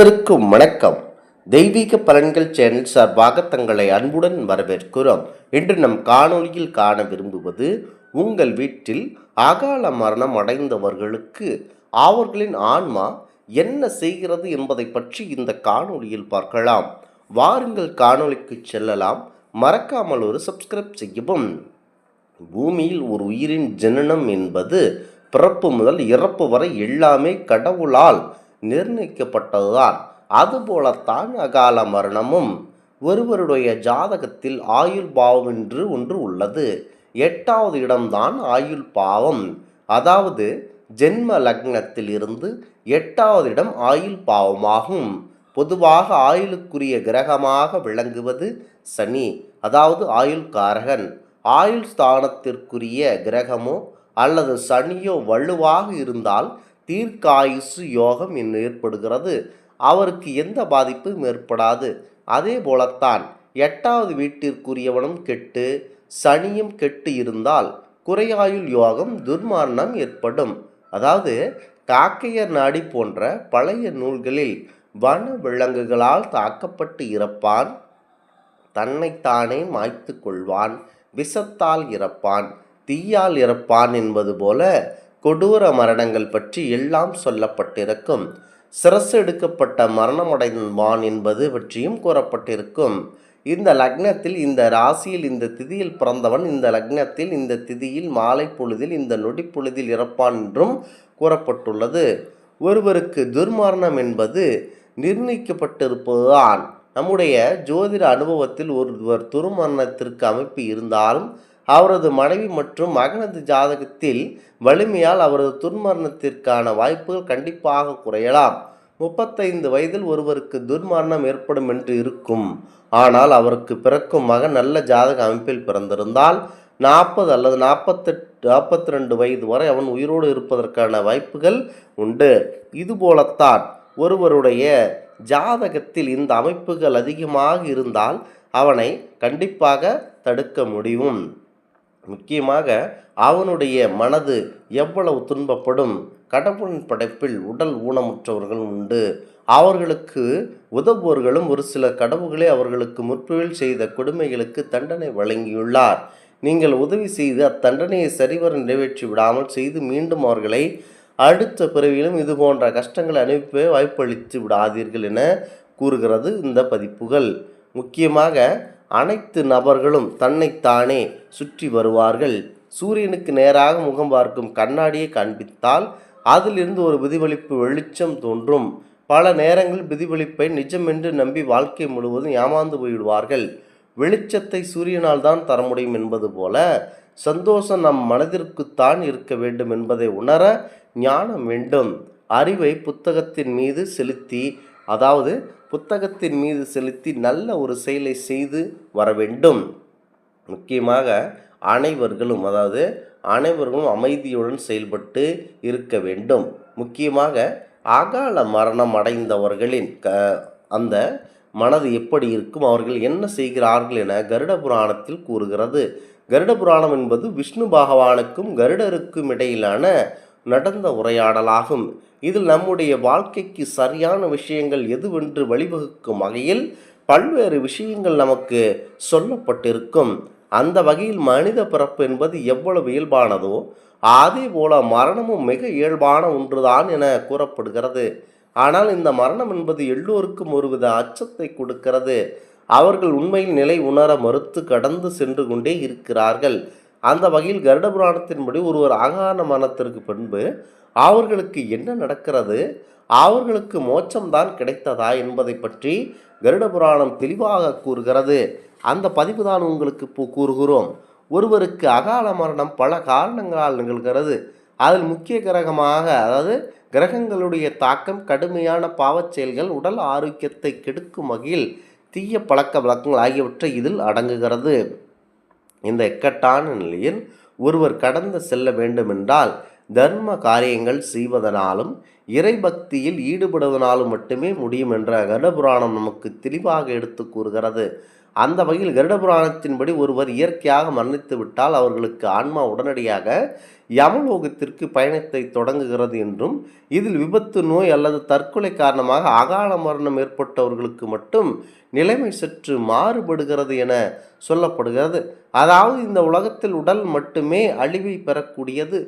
அனைவருக்கும் வணக்கம். தெய்வீக பலன்கள் சேனல் சார்பாக தங்களை அன்புடன் வரவேற்கிறோம். இன்று நம் காணொளியில் காண விரும்புவது, உங்கள் வீட்டில் அகால மரணம் அடைந்தவர்களுக்கு அவர்களின் ஆன்மா என்ன செய்கிறது என்பதை பற்றி இந்த காணொளியில் பார்க்கலாம். வாருங்கள் காணொளிக்கு செல்லலாம். மறக்காமல் ஒரு சப்ஸ்கிரைப் செய்யவும். பூமியில் ஒரு உயிரின் ஜனனம் என்பது பிறப்பு முதல் இறப்பு வரை எல்லாமே கடவுளால் நிர்ணயிக்கப்பட்டதுதான். அதுபோலத்தான் அகால மரணமும். ஒருவருடைய ஜாதகத்தில் ஆயுள் பாவம் என்று ஒன்று உள்ளது. 8வது இடம்தான் ஆயுள் பாவம். அதாவது ஜென்ம லக்னத்தில் இருந்து 8வது இடம் ஆயுள் பாவமாகும். பொதுவாக ஆயுளுக்குரிய கிரகமாக விளங்குவது சனி, அதாவது ஆயுள் காரகன். ஆயுள் ஸ்தானத்திற்குரிய கிரகமோ அல்லது சனியோ வலுவாக இருந்தால் தீர்க்காயுசு யோகம் என்று ஏற்படுகிறது. அவருக்கு எந்த பாதிப்பும் ஏற்படாது. அதே போலத்தான் 8வது வீட்டிற்குரியவனும் கெட்டு சனியும் கெட்டு இருந்தால் குறையாயுள் யோகம், துர்மரணம் ஏற்படும். அதாவது காக்கையர் நாடி போன்ற பழைய நூல்களில் வன விலங்குகளால் தாக்கப்பட்டு இறப்பான், தன்னைத்தானே மாய்த்து கொள்வான், விஷத்தால் இறப்பான், தீயால் இறப்பான் என்பது போல கொடூர மரணங்கள் பற்றி எல்லாம் சொல்லப்பட்டிருக்கும். சிரசு எடுக்கப்பட்ட மரணமடைவான் என்பது பற்றியும் கூறப்பட்டிருக்கும். இந்த லக்னத்தில், இந்த ராசியில், இந்த திதியில் பிறந்தவன் இந்த லக்னத்தில் இந்த திதியில் மாலை பொழுதில் இந்த நொடி பொழுதில் இறப்பான் என்றும் கூறப்பட்டுள்ளது. ஒருவருக்கு துர்மரணம் என்பது நிர்ணயிக்கப்பட்டிருப்பதுதான். நம்முடைய ஜோதிட அனுபவத்தில் ஒருவர் துர்மரணத்திற்கு அமைப்பு இருந்தாலும் அவரது மனைவி மற்றும் மகனது ஜாதகத்தில் வலிமையால் அவரது துர்மரணத்திற்கான வாய்ப்புகள் கண்டிப்பாக குறையலாம். 35 வயதில் ஒருவருக்கு துர்மரணம் ஏற்படும் என்று இருக்கும். ஆனால் அவருக்கு பிறக்கும் மகன் நல்ல ஜாதக அமைப்பில் பிறந்திருந்தால் 40 அல்லது 42 வயது வரை அவன் உயிரோடு இருப்பதற்கான வாய்ப்புகள் உண்டு. இதுபோலத்தான் ஒருவருடைய ஜாதகத்தில் இந்த அமைப்புகள் அதிகமாக இருந்தால் அவனை கண்டிப்பாக தடுக்க முடியும். முக்கியமாக அவனுடைய மனது எவ்வளவு துன்பப்படும். கடவுளின் படைப்பில் உடல் ஊனமுற்றவர்கள் உண்டு. அவர்களுக்கு உதவுவர்களும் ஒரு சில கடவுளே அவர்களுக்கு முற்பில் செய்த கொடுமைகளுக்கு தண்டனை வழங்கியுள்ளார். நீங்கள் உதவி செய்து அத்தண்டனையை சரிவர நிறைவேற்றி விடாமல் செய்து மீண்டும் அவர்களை அடுத்த பிறவியிலும் இது போன்ற கஷ்டங்களை அனுப்ப வாய்ப்பளித்து விடாதீர்கள் என கூறுகிறது இந்த பதிப்புகள். முக்கியமாக அனைத்து நபர்களும் தன்னைத்தானே சுற்றி வருவார்கள். சூரியனுக்கு நேராக முகம் பார்க்கும் கண்ணாடியை காண்பித்தால் அதிலிருந்து ஒரு பிரதிபலிப்பு வெளிச்சம் தோன்றும். பல நேரங்களில் பிரதிபலிப்பை நிஜம் என்று நம்பி வாழ்க்கை முழுவதும் ஏமாந்து போய்விடுவார்கள். வெளிச்சத்தை சூரியனால் தான் தர முடியும் என்பது போல சந்தோஷம் நம் மனதிற்குத்தான் இருக்க வேண்டும் என்பதை உணர ஞானம் வேண்டும். அறிவை புத்தகத்தின் மீது செலுத்தி, அதாவது புத்தகத்தின் மீது செலுத்தி நல்ல ஒரு செயலை செய்து வர வேண்டும். முக்கியமாக அனைவர்களும் அமைதியுடன் செயல்பட்டு இருக்க வேண்டும். முக்கியமாக அகால மரணம் அடைந்தவர்களின் அந்த மனது எப்படி இருக்கும், அவர்கள் என்ன செய்கிறார்கள் என கருட புராணத்தில் கூறுகிறது. கருட புராணம் என்பது விஷ்ணு பகவானுக்கும் கருடருக்கும் இடையிலான நடந்த உரையாடலாகும். இதில் நம்முடைய வாழ்க்கைக்கு சரியான விஷயங்கள் எதுவென்று வழிவகுக்கும் வகையில் பல்வேறு விஷயங்கள் நமக்கு சொல்லப்பட்டிருக்கும். அந்த வகையில் மனித பிறப்பு என்பது எவ்வளவு இயல்பானதோ அதே போல மரணமும் மிக இயல்பான ஒன்றுதான் என கூறப்படுகிறது. ஆனால் இந்த மரணம் என்பது எல்லோருக்கும் ஒருவித அச்சத்தை கொடுக்கிறது. அவர்கள் உண்மையில் நிலை உணர மறுத்து கடந்து சென்று கொண்டே இருக்கிறார்கள். அந்த வகையில் கருட புராணத்தின்படி ஒருவர் அகால மரணத்திற்கு பின்பு அவர்களுக்கு என்ன நடக்கிறது, அவர்களுக்கு மோட்சம்தான் கிடைத்ததா என்பதை பற்றி கருட புராணம் தெளிவாக கூறுகிறது. அந்த பதிவு தான் உங்களுக்கு கூறுகிறோம். ஒருவருக்கு அகால மரணம் பல காரணங்களால் நிகழ்கிறது. அதில் முக்கிய கிரகமாக, அதாவது கிரகங்களுடைய தாக்கம், கடுமையான பாவச் செயல்கள், உடல் ஆரோக்கியத்தை கெடுக்கும் வகையில் தீய பழக்க வழக்கங்கள் ஆகியவற்றை இதில் அடங்குகிறது. இந்த இக்கட்டான நிலையில் ஒருவர் கடந்து செல்ல வேண்டுமென்றால் தர்ம காரியங்கள் செய்வதனாலும் இறை பக்தியில் ஈடுபடுவதனாலும் மட்டுமே முடியும் என்ற கருட புராணம் நமக்கு தெளிவாக எடுத்து கூறுகிறது. அந்த வகையில் கருட புராணத்தின்படி ஒருவர் இயற்கையாக மரணித்து விட்டால் அவர்களுக்கு ஆன்மா உடனடியாக யமலோகத்திற்கு பயணத்தை தொடங்குகிறது என்றும், இதில் விபத்து, நோய் அல்லது தற்கொலை காரணமாக அகால மரணம் ஏற்பட்டவர்களுக்கு மட்டும் நிலைமை சற்று மாறுபடுகிறது என சொல்லப்படுகிறது. அதாவது இந்த உலகத்தில் உடல் மட்டுமே அழிவை பெறக்கூடியது,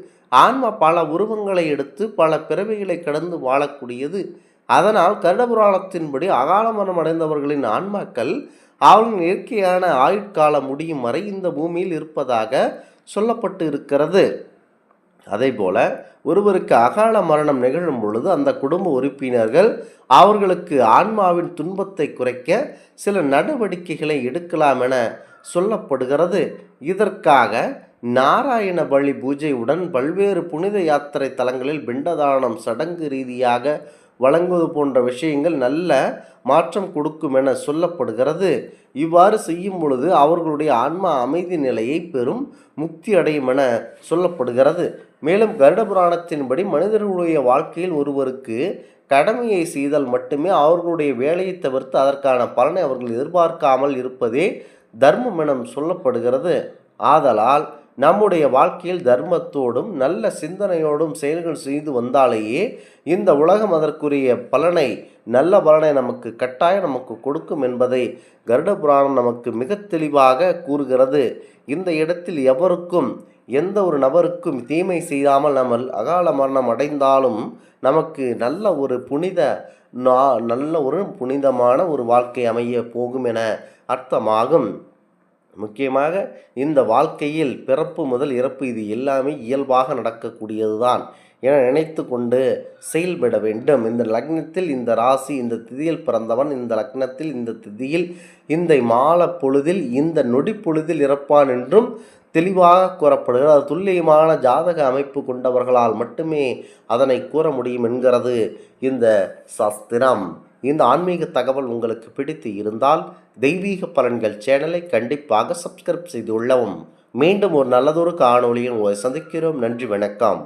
ஆன்மா பல உருவங்களை எடுத்து பல பிறவிகளை கடந்து வாழக்கூடியது. அதனால் கருடபுராணத்தின்படி அகால மரணம் அடைந்தவர்களின் ஆன்மாக்கள் அவர்களின் இயற்கையான ஆயுட்காலம் முடியும் வரை இந்த பூமியில் இருப்பதாக சொல்லப்பட்டு இருக்கிறது. அதேபோல ஒருவருக்கு அகால மரணம் நிகழும் பொழுது அந்த குடும்ப உறுப்பினர்கள் அவர்களுக்கு ஆன்மாவின் துன்பத்தை குறைக்க சில நடவடிக்கைகளை எடுக்கலாம் என சொல்லப்படுகிறது. இதற்காக நாராயண பலி பூஜையுடன் பல்வேறு புனித யாத்திரை தலங்களில் பிண்டதானம் சடங்கு ரீதியாக வழங்குவது போன்ற விஷயங்கள் நல்ல மாற்றம் கொடுக்கும் என சொல்லப்படுகிறது. இவ்வாறு செய்யும் பொழுது அவர்களுடைய ஆன்மா அமைதி நிலையை பெறும், முக்தி அடையும் என சொல்லப்படுகிறது. மேலும் கருட புராணத்தின்படி மனிதர்களுடைய வாழ்க்கையில் ஒருவருக்கு கடமையை செய்தால் மட்டுமே அவர்களுடைய வேலையை தவிர்த்து அதற்கான பலனை அவர்கள் எதிர்பார்க்காமல் இருப்பதே தர்மம் என சொல்லப்படுகிறது. ஆதலால் நம்முடைய வாழ்க்கையில் தர்மத்தோடும் நல்ல சிந்தனையோடும் செயல்கள் செய்து வந்தாலேயே இந்த உலகம் அதற்குரிய பலனை, நல்ல பலனை நமக்கு கட்டாயம் நமக்கு கொடுக்கும் என்பதை கருட புராணம் நமக்கு மிக தெளிவாக கூறுகிறது. இந்த இடத்தில் எவருக்கும், எந்த ஒரு நபருக்கும் தீமை செய்யாமல் நம்ம அகால மரணம் அடைந்தாலும் நமக்கு நல்ல ஒரு புனிதமான ஒரு வாழ்க்கை அமைய போகும் என அர்த்தமாகும். முக்கியமாக இந்த வாழ்க்கையில் பிறப்பு முதல் இறப்பு இது எல்லாமே இயல்பாக நடக்கக்கூடியது தான் என நினைத்து கொண்டு செயல்பட வேண்டும். இந்த லக்னத்தில் இந்த ராசி இந்த திதியில் பிறந்தவன், இந்த லக்னத்தில் இந்த திதியில் இந்த மால பொழுதில் இந்த நொடி பொழுதில் இறப்பான் என்றும் தெளிவாக கூறப்படுகிறது. அது துல்லியமான ஜாதக அமைப்பு கொண்டவர்களால் மட்டுமே அதனை கூற முடியும் என்கிறது இந்த சாஸ்திரம். இந்த ஆன்மீக தகவல் உங்களுக்கு பிடித்து இருந்தால் தெய்வீக பலன்கள் சேனலை கண்டிப்பாக சப்ஸ்கிரைப் செய்து கொள்ளவும். மீண்டும் ஒரு நல்லதொரு காணொளியில் உங்களை சந்திக்கிறோம். நன்றி, வணக்கம்.